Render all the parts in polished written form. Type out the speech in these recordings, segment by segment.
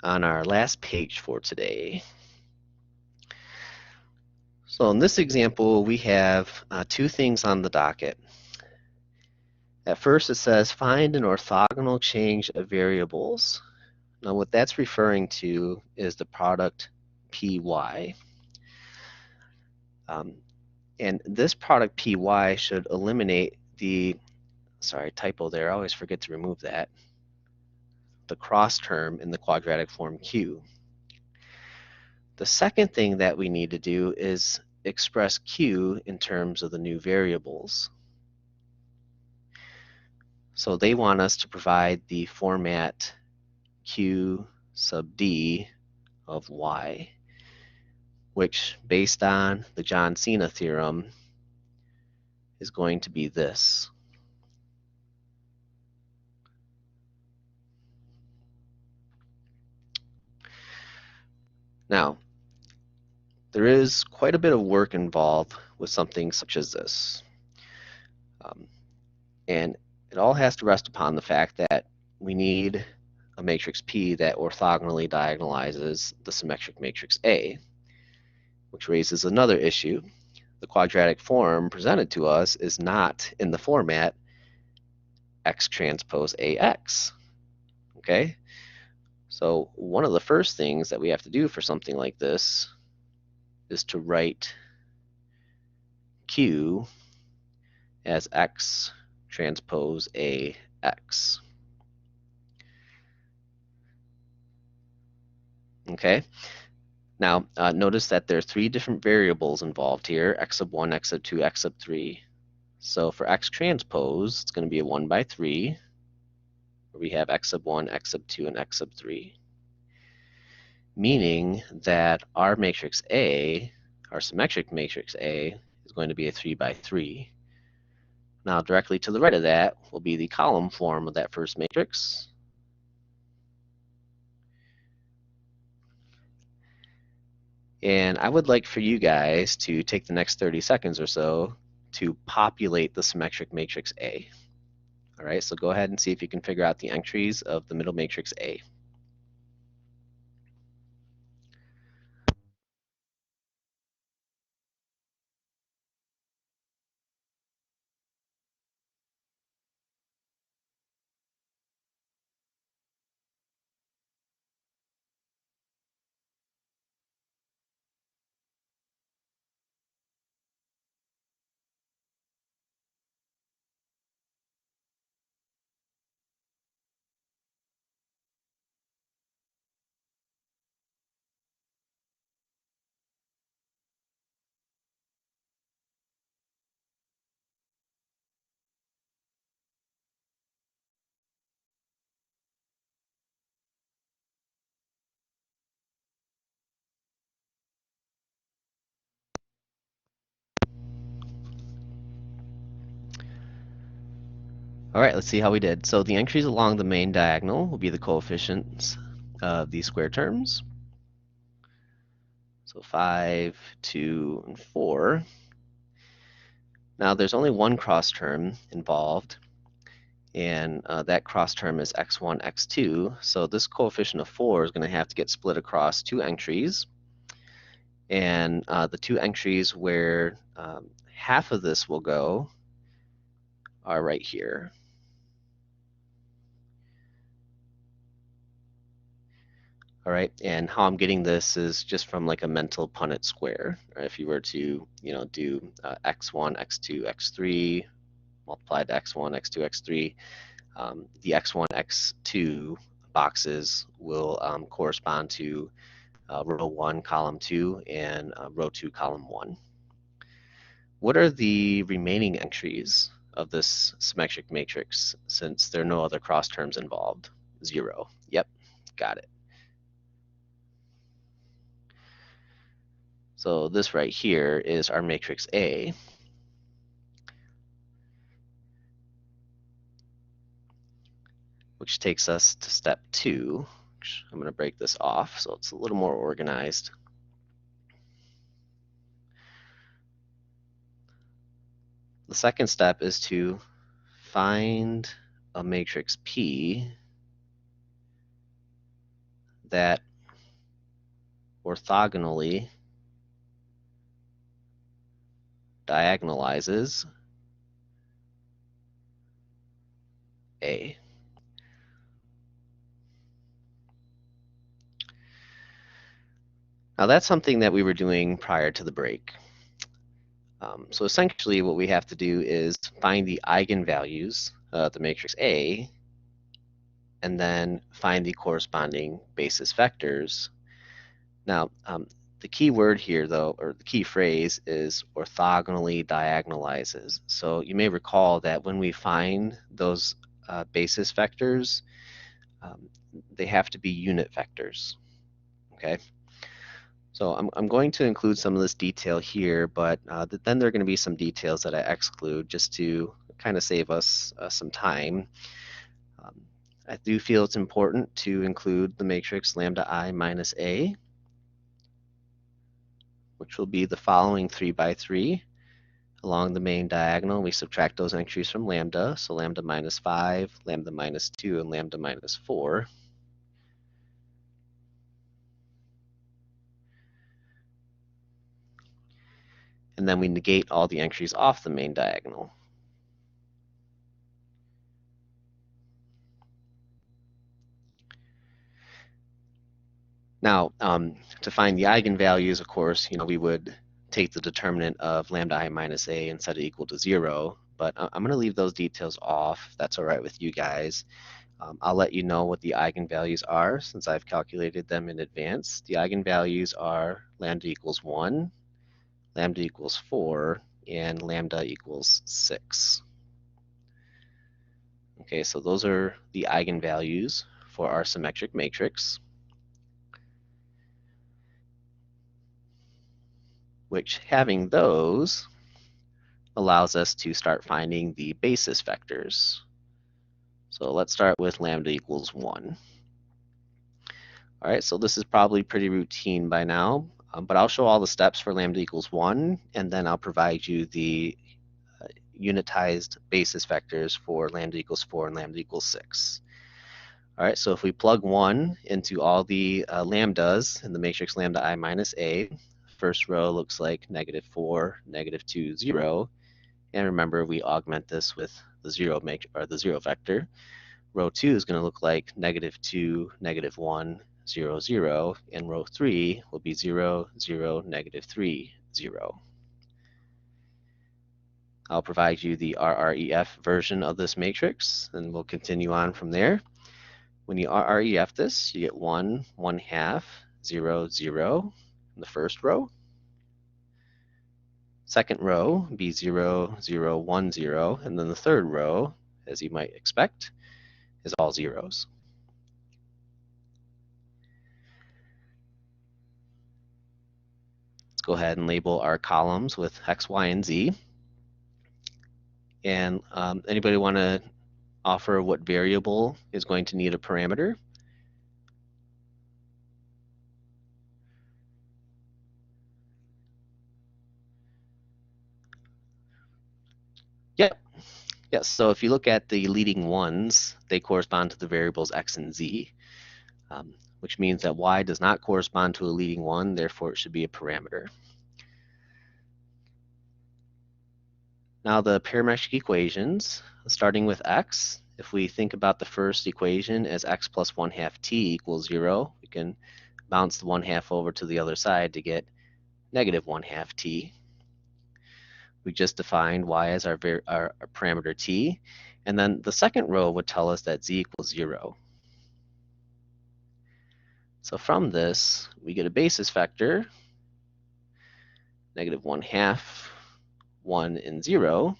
on our last page for today. So in this example, we have two things on the docket. At first it says find an orthogonal change of variables. Now what that's referring to is the product PY. And this product PY should eliminate the, sorry, typo there, I always forget to remove that, the cross term in the quadratic form Q. The second thing that we need to do is express Q in terms of the new variables. So they want us to provide the format Q sub D of Y, which based on the John-Cena theorem is going to be this. Now, there is quite a bit of work involved with something such as this. And it all has to rest upon the fact that we need a matrix P that orthogonally diagonalizes the symmetric matrix A, which raises another issue. The quadratic form presented to us is not in the format X transpose AX. Okay? So one of the first things that we have to do for something like this is to write Q as X transpose AX. Okay? Now, notice that there are three different variables involved here, x sub 1, x sub 2, x sub 3. So for x transpose, it's going to be a 1 by 3, where we have x sub 1, x sub 2, and x sub 3, meaning that our matrix A, our symmetric matrix A, is going to be a 3 by 3. Now, directly to the right of that will be the column form of that first matrix. And I would like for you guys to take the next 30 seconds or so to populate the symmetric matrix A. All right, so go ahead and see if you can figure out the entries of the middle matrix A. All right, let's see how we did. So the entries along the main diagonal will be the coefficients of these square terms. So 5, 2, and 4. Now there's only one cross term involved, and that cross term is x1, x2. So this coefficient of 4 is going to have to get split across two entries. And the two entries where half of this will go are right here. All right, and how I'm getting this is just from like a mental Punnett square. Right? If you were to, do x1, x2, x3 multiplied to x1, x2, x3, the x1, x2 boxes will correspond to row 1, column 2, and row 2, column 1. What are the remaining entries of this symmetric matrix since there are no other cross terms involved? 0. Yep, got it. So this right here is our matrix A. Which takes us to step 2. I'm going to break this off so it's a little more organized. The second step is to find a matrix P that orthogonally diagonalizes A. Now that's something that we were doing prior to the break. So essentially what we have to do is find the eigenvalues of the matrix A, and then find the corresponding basis vectors. Now, the key word here, though, or the key phrase is orthogonally diagonalizes. So you may recall that when we find those basis vectors, they have to be unit vectors, okay? So I'm going to include some of this detail here, but then there are going to be some details that I exclude just to kind of save us some time. I do feel it's important to include the matrix lambda I minus A, which will be the following 3 by 3. Along the main diagonal, we subtract those entries from lambda, so lambda minus 5, lambda minus 2, and lambda minus 4. And then we negate all the entries off the main diagonal. Now, to find the eigenvalues, of course, we would take the determinant of lambda I minus A and set it equal to 0, but I'm going to leave those details off, if that's all right with you guys. I'll let you know what the eigenvalues are since I've calculated them in advance. The eigenvalues are lambda equals 1, lambda equals 4, and lambda equals 6. Okay, so those are the eigenvalues for our symmetric matrix, which having those allows us to start finding the basis vectors. So let's start with lambda equals 1. All right, so this is probably pretty routine by now, but I'll show all the steps for lambda equals 1, and then I'll provide you the unitized basis vectors for lambda equals 4 and lambda equals 6. All right, so if we plug 1 into all the lambdas in the matrix lambda I minus A, first row looks like negative 4, negative 2, 0. And remember, we augment this with the 0 vector. Row 2 is going to look like negative 2, negative 1, 0, 0. And row 3 will be 0, 0, negative 3, 0. I'll provide you the RREF version of this matrix, and we'll continue on from there. When you RREF this, you get 1, 1/2, 0, 0 in the first row. Second row be 0, 0, 1, 0, and then the third row, as you might expect, is all zeros. Let's go ahead and label our columns with X, Y, and Z. And anybody want to offer what variable is going to need a parameter? Yep. Yes, so if you look at the leading ones, they correspond to the variables X and Z, which means that Y does not correspond to a leading one, therefore it should be a parameter. Now the parametric equations, starting with X, if we think about the first equation as X plus 1/2 T equals 0, we can bounce the 1/2 over to the other side to get negative 1/2 T. We just defined Y as our parameter T, and then the second row would tell us that Z equals 0. So from this, we get a basis vector, negative 1/2, 1, and 0.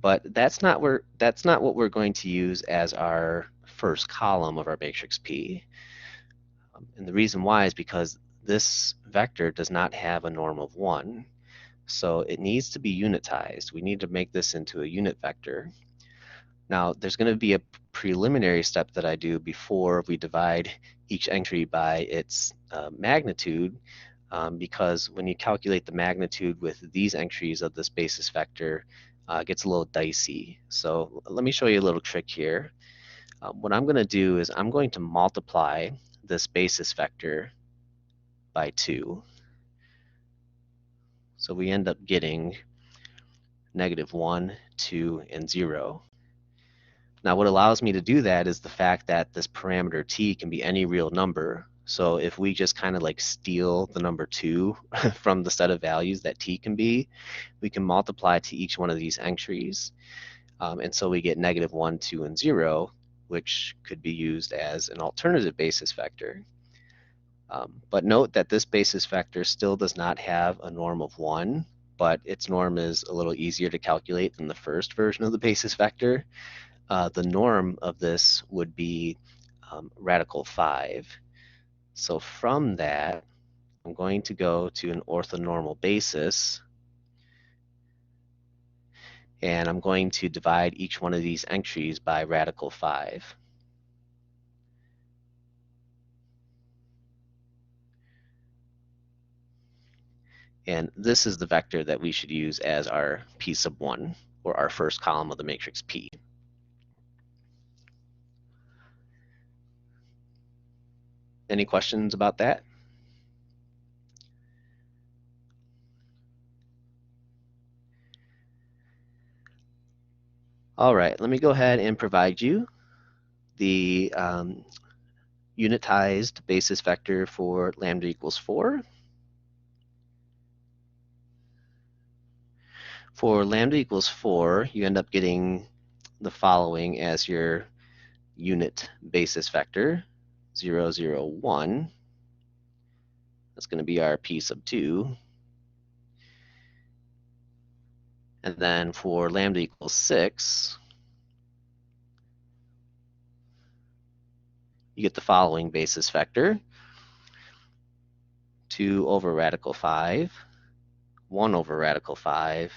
But that's not what we're going to use as our first column of our matrix P. And the reason why is because this vector does not have a norm of 1. So it needs to be unitized. We need to make this into a unit vector. Now, there's going to be a preliminary step that I do before we divide each entry by its magnitude, because when you calculate the magnitude with these entries of this basis vector, it gets a little dicey. So let me show you a little trick here. What I'm going to do is I'm going to multiply this basis vector by 2. So we end up getting -1, 2, and 0. Now what allows me to do that is the fact that this parameter t can be any real number. So if we just kind of like steal the number 2 from the set of values that t can be, we can multiply to each one of these entries. And so we get -1, 2, and 0, which could be used as an alternative basis vector. But note that this basis vector still does not have a norm of 1, but its norm is a little easier to calculate than the first version of the basis vector. The norm of this would be radical 5. So from that, I'm going to go to an orthonormal basis, and I'm going to divide each one of these entries by radical 5. And this is the vector that we should use as our P sub 1, or our first column of the matrix P. Any questions about that? All right, let me go ahead and provide you the unitized basis vector for lambda equals 4. For lambda equals 4, you end up getting the following as your unit basis vector, 0, 0, 1. That's going to be our P sub 2. And then for lambda equals 6, you get the following basis vector, 2 over radical 5, 1 over radical 5,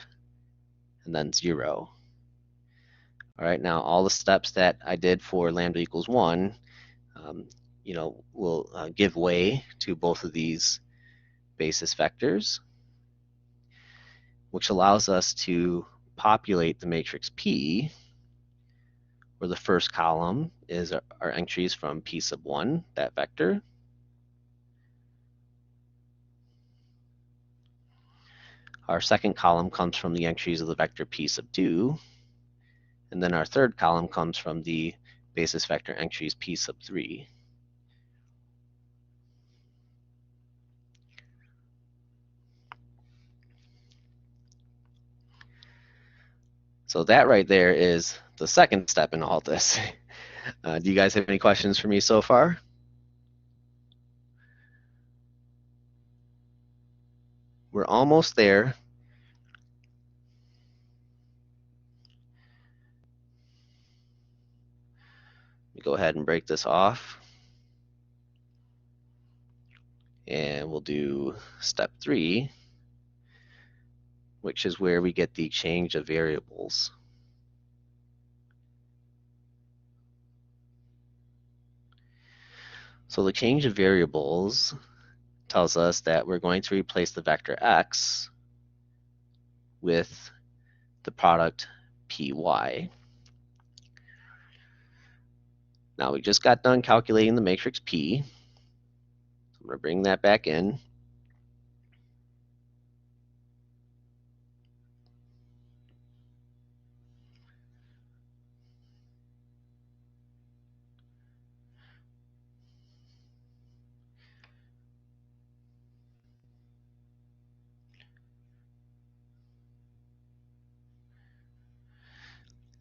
and then 0. All right, now all the steps that I did for lambda equals 1, will give way to both of these basis vectors, which allows us to populate the matrix P, where the first column is our entries from P sub 1, that vector. Our second column comes from the entries of the vector P sub 2, and then our third column comes from the basis vector entries P sub 3. So that right there is the second step in all this. Do you guys have any questions for me so far? We're almost there. Let me go ahead and break this off. And we'll do step 3, which is where we get the change of variables. So the change of variables tells us that we're going to replace the vector x with the product py. Now we just got done calculating the matrix P. So I'm going to bring that back in.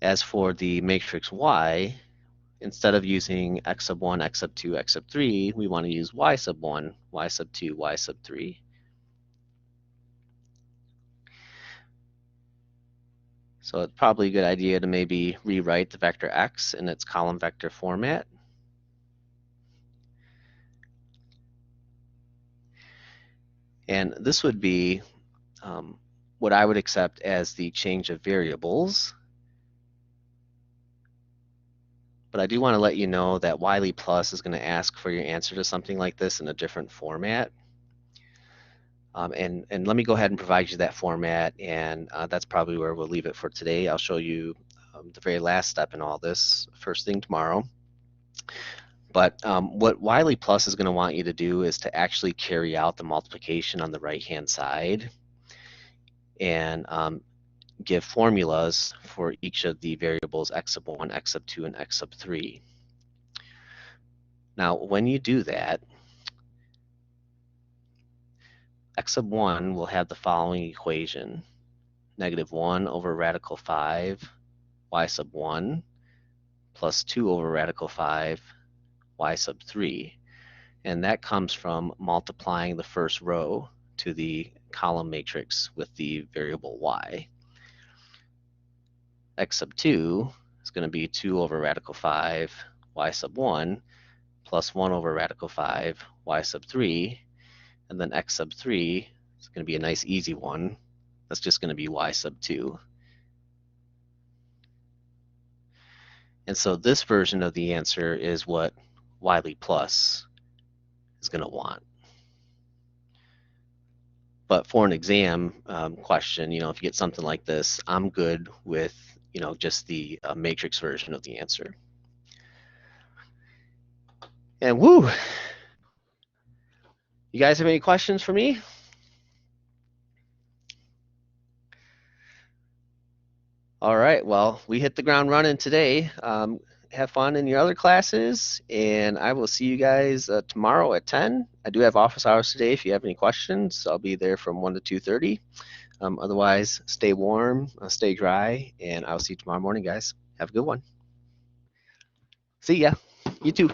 As for the matrix Y, instead of using x sub 1, x sub 2, x sub 3, we want to use y sub 1, y sub 2, y sub 3. So it's probably a good idea to maybe rewrite the vector x in its column vector format. And this would be what I would accept as the change of variables. But I do want to let you know that Wiley Plus is going to ask for your answer to something like this in a different format. And let me go ahead and provide you that format, and that's probably where we'll leave it for today. I'll show you the very last step in all this, first thing tomorrow. But what Wiley Plus is going to want you to do is to actually carry out the multiplication on the right-hand side and give formulas for each of the variables x sub 1, x sub 2, and x sub 3. Now, when you do that, x sub 1 will have the following equation: negative 1 over radical 5 y sub 1 plus 2 over radical 5 y sub 3. And that comes from multiplying the first row to the column matrix with the variable y. X sub 2 is going to be 2 over radical 5 y sub 1 plus 1 over radical 5 y sub 3. And then x sub 3 is going to be a nice easy one. That's just going to be y sub 2. And so this version of the answer is what Wiley Plus is going to want. But for an exam question, if you get something like this, I'm good with, just the matrix version of the answer. And woo! You guys have any questions for me? All right, well, we hit the ground running today. Have fun in your other classes, and I will see you guys tomorrow at 10. I do have office hours today. If you have any questions, I'll be there from 1 to 2:30. Otherwise, stay warm, stay dry, and I'll see you tomorrow morning, guys. Have a good one. See ya. You too.